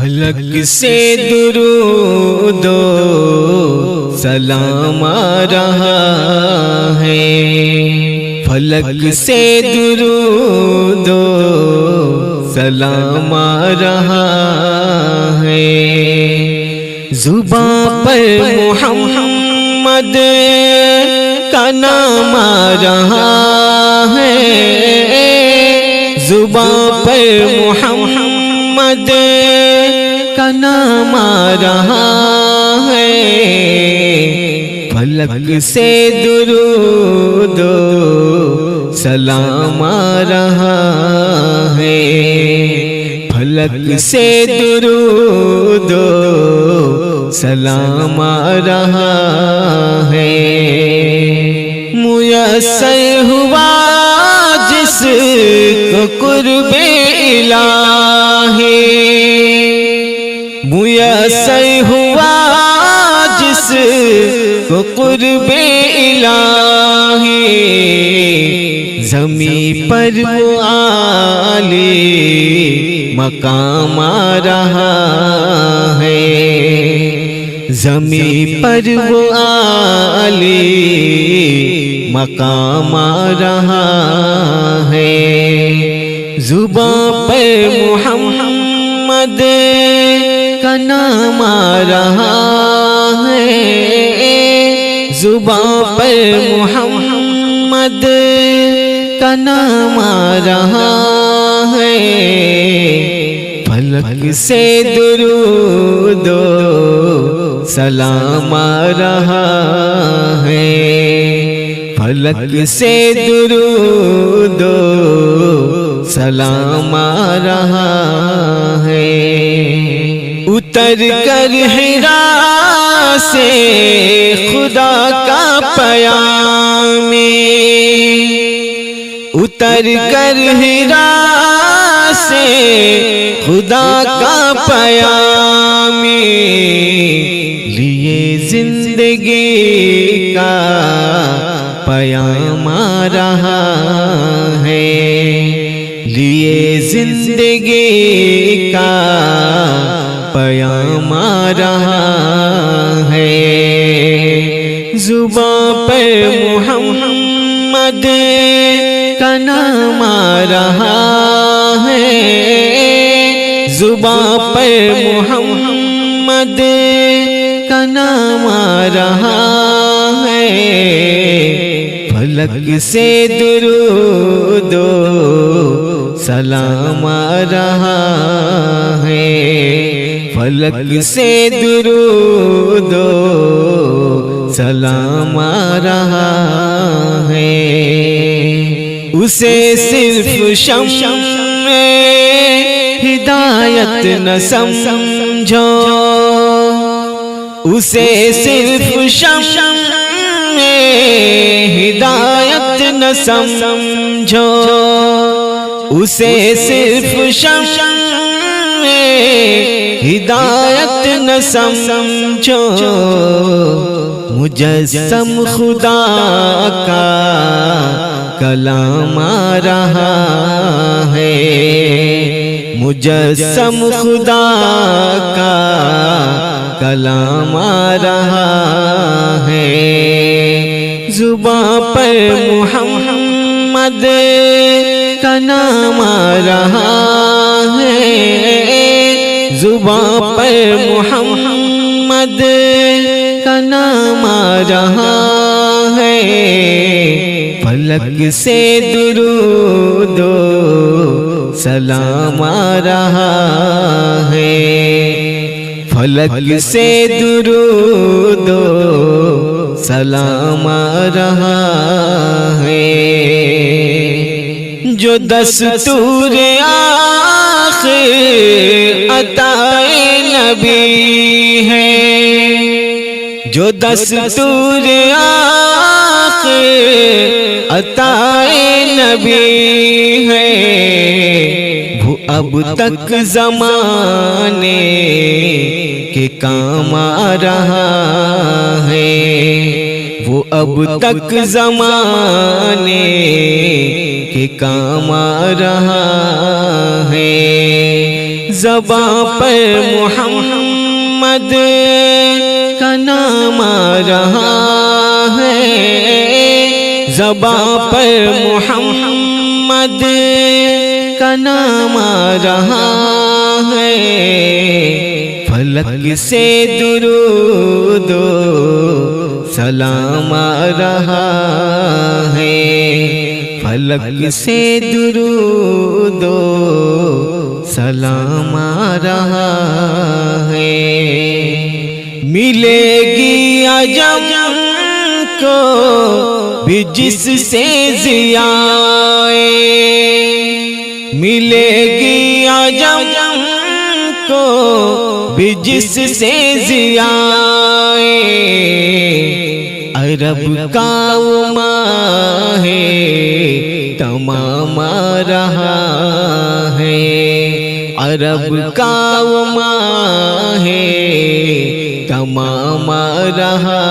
فلک سے درود و سلام آ رہا ہے، فلک سے درود و سلام آ رہا ہے، زباں پر محمد کا نام آ رہا ہے، زباں پر محمد کا نام آ رہا ہے، فلک سے درود و سلام آ رہا ہے، فلک سے درود و سلام آ رہا ہے، میسر ہوا جس کو قرب الہی، میسر ہوا جس کو قرب الہی، زمین پر وہ عالی مقام آ رہا ہے، زمین پر وہ عالی مقام آ رہا ہے، زباں پر محمد کا نام آ رہا ہے، زباں پر محمد کا نام آ رہا ہے، فلک سے درود و سلام آ رہا ہے، فلک سے درود و سلام آ رہا ہے، اتر کر حرا سے خدا کا پیام، اتر کر حرا سے خدا کا پیام، لیے زندگی کا پیام آ رہا ہے، لیے زندگی کا پیام آ رہا ہے، زباں پر محمد کا نام آ رہا ہے، زباں پر محمد کا نام آ رہا ہے، فلک سے درود و سلام آ رہا ہے، فلک سے درود و سلام آ رہا ہے، اسے صرف شمع ہدایت نہ سمجھو، اسے صرف شمع ہدایت نہ سمجھو، اسے صرف شمع ہدایت نہ سمجھو، مجسم خدا کا کلام آ رہا ہے، مجسم خدا کا کلام آ رہا ہے، زباں پر محمد کا نام آ رہا ہے، زباں پر محمد کا نام آ رہا ہے، فلک سے درود و سلام آ رہا ہے، فلک سے درود و سلام آ رہا ہے، جو دستور آخر عطائے نبی ہے، جو دستور آخر عطائے نبی ہے، وہ اب تک زمانے کے کام آ رہا ہے، وہ اب تک زمانے کے کام آ رہا ہے، زباں پر محمد کا نام آ رہا ہے، زباں پر محمد کا نام آ رہا ہے، فلک سے درود و سلام آ رہا ہے، فلک سے درود و سلام آ رہا ہے۔ ملے گی عجم کو بھی جس سے ضیاء، ملے گی عجم کو بھی جس سے ضیاء، عرب کا وہ ماہ تمام آ رہا ہے، عرب کا وہ ماہ تمام آ رہا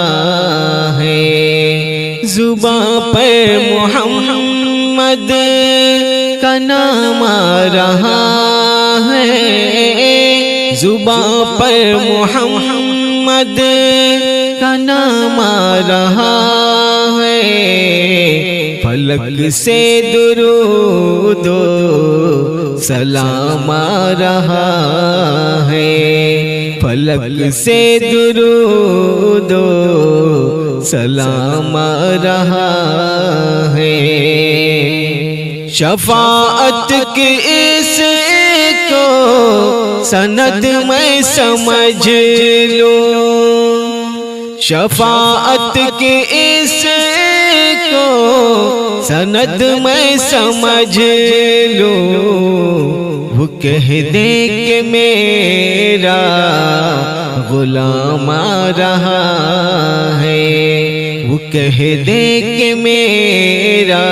ہے، زباں پر محمد کا نام آ رہا ہے، زباں پر محمد کا نام آ رہا ہے، فلک سے درود و سلام آ رہا ہے، فلک سے درود و سلام آ رہا ہے۔ شفاعت کی اس کو سند میں سمجھ لو، شفاعت کی اس کو سند میں سمجھ لو، وہ کہہ دے کہ میرا غلام آ رہا ہے، وہ کہہ دے کہ میرا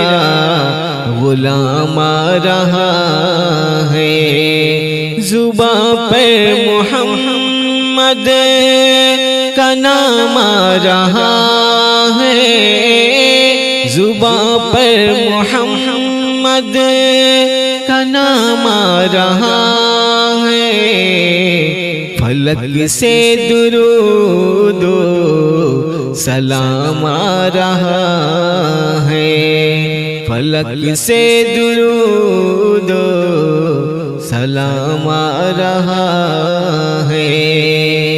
غلام آ رہا ہے، زباں پر محمد کا نام آ رہا ہے، زباں پر محمد کا نام آ رہا ہے، فلک سے درود و سلام آ رہا ہے، فلک سے درود و سلام آ رہا ہے۔